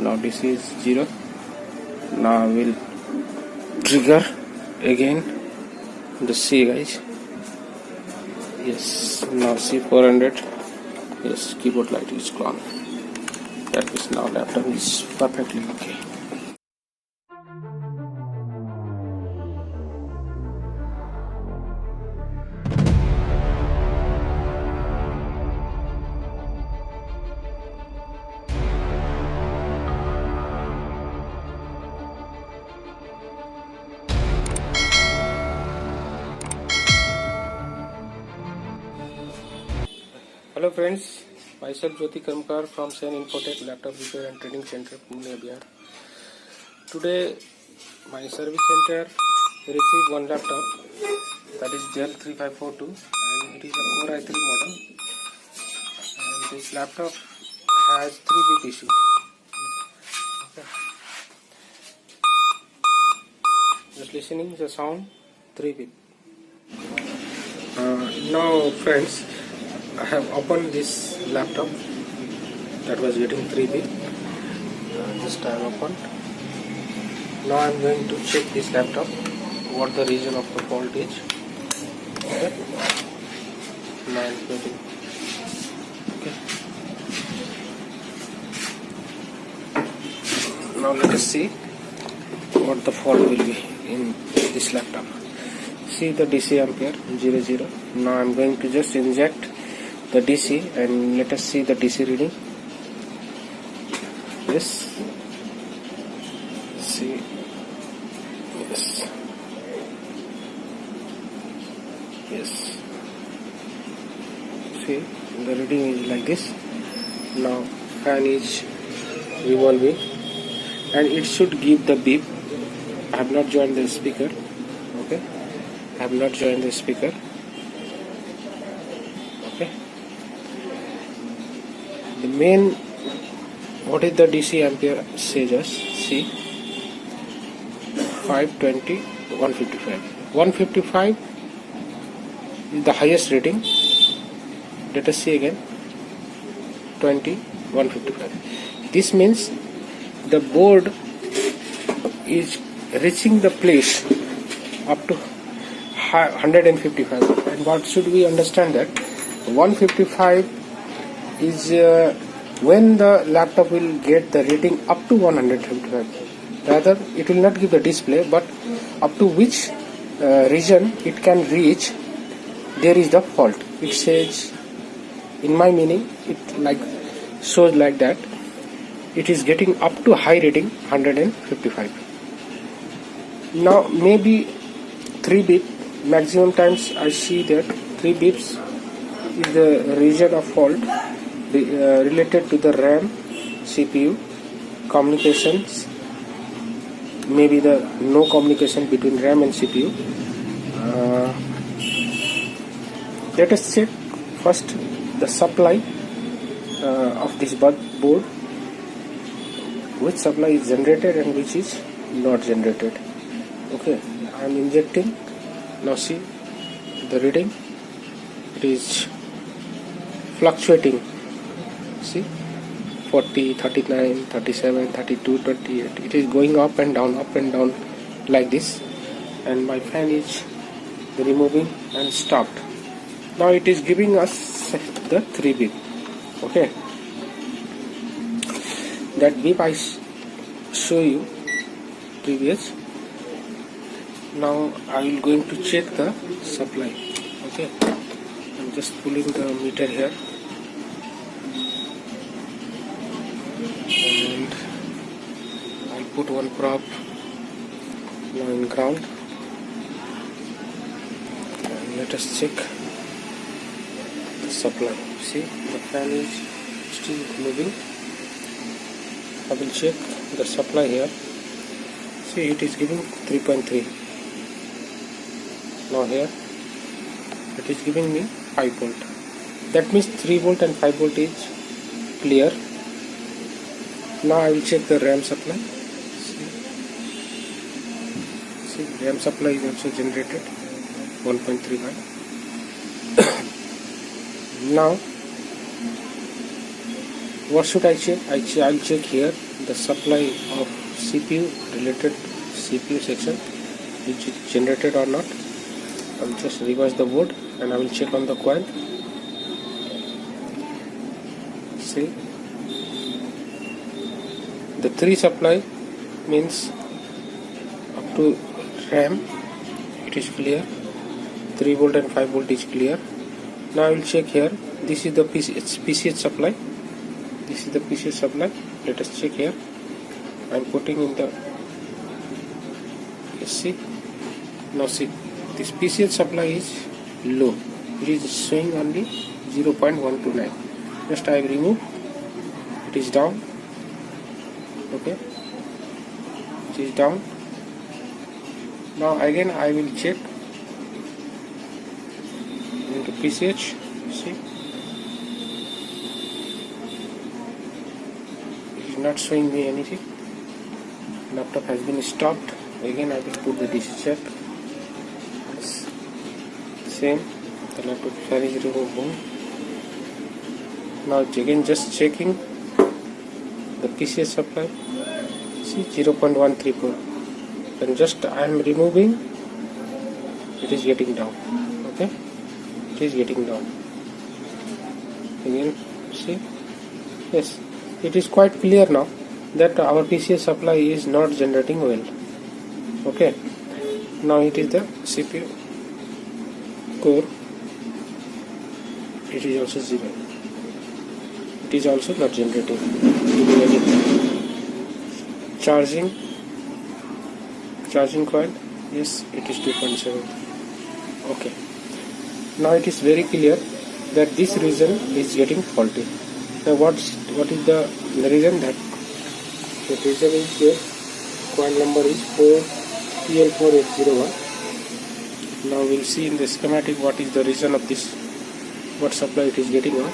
Now this is 0. Now I will trigger again the C, guys. Yes, now see 400. Yes, keyboard light is gone. That is, now laptop is perfectly okay. Hello friends, myself Jyoti Karmkar from Sen Infotech Laptop Repair and Training Center, Purnia Bihar. Today my service center received one laptop, that is Dell 3542, and it is a Core i3 model, and this laptop has 3-bit issue. Okay. Just listening the sound, 3-bit. Now friends, I have opened this laptop that was getting 3-bit. Just I have opened. Now I am going to check this laptop, what the reason of the fault is. Okay. Now I am getting. Okay. Now let us see what the fault will be in this laptop. See the DC ampere 00. Now I am going to just inject the DC and let us see the DC reading. Yes, see, yes, yes, see the reading is like this. Now fan is revolving and it should give the beep. I have not joined the speaker. Okay, I have not joined the speaker. Okay. The main, what is the DC ampere says us? See, 520, 155. 155 is the highest reading. Let us see again. 20, 155. This means the board is reaching the place up to 155. And what should we understand that? 155 is when the laptop will get the rating up to 155. Rather, it will not give the display, but up to which region it can reach, there is the fault. It says, in my meaning, it like shows like that. It is getting up to high rating 155. Now maybe 3-bit. Maximum times I see that 3 bips is the region of fault related to the RAM, CPU, communications, maybe the no communication between RAM and CPU. Let us check first the supply of this board, which supply is generated and which is not generated. Okay, I am injecting. Now see the reading, it is fluctuating. See, 40, 39, 37, 32, 28. It is going up and down like this, and my fan is removing and stopped. Now it is giving us the 3-bit. Okay, that beep I show you previous. Now I will going to check the supply. Okay, I'm just pulling the meter here, and I'll put one probe now in ground, and let us check the supply. See, the fan is still moving. I will check the supply here. See, it is giving 3.3. Now here it is giving me 5 volt. That means 3 volt and 5 volt is clear. Now I will check the RAM supply. See, RAM supply is also generated 1.35. Now what should I check? I'll check here the supply of CPU related CPU section which is generated or not. I will just reverse the board and I will check on the coil. See, the 3 supply means up to RAM it is clear, 3 volt and 5 volt is clear. Now I will check here. This is the PCH supply. This is the PCH supply. Let us check here. I am putting in the SC. Now see, this PCH supply is low. It is showing only 0.129. Just I remove. It is down. Okay. It is down. Now again I will check into PCH. See, it is not showing me anything. Laptop has been stopped. Again I will put the DC check. Yes. Same, the laptop fan is removed. Now again just checking the PCH supply. See, 0.134. And just I am removing, it is getting down. Okay, it is getting down. Again, see, yes, it is quite clear now that our PCH supply is not generating well. Okay, now it is the CPU core. It is also 0. It is also not generating anything. Charging coil, yes, it is 2.7. Okay, now it is very clear that this region is getting faulty. Now what is the reason? That the reason is here, coil number is 4PL4801. Now we'll see in the schematic what is the reason of this, what supply it is getting on.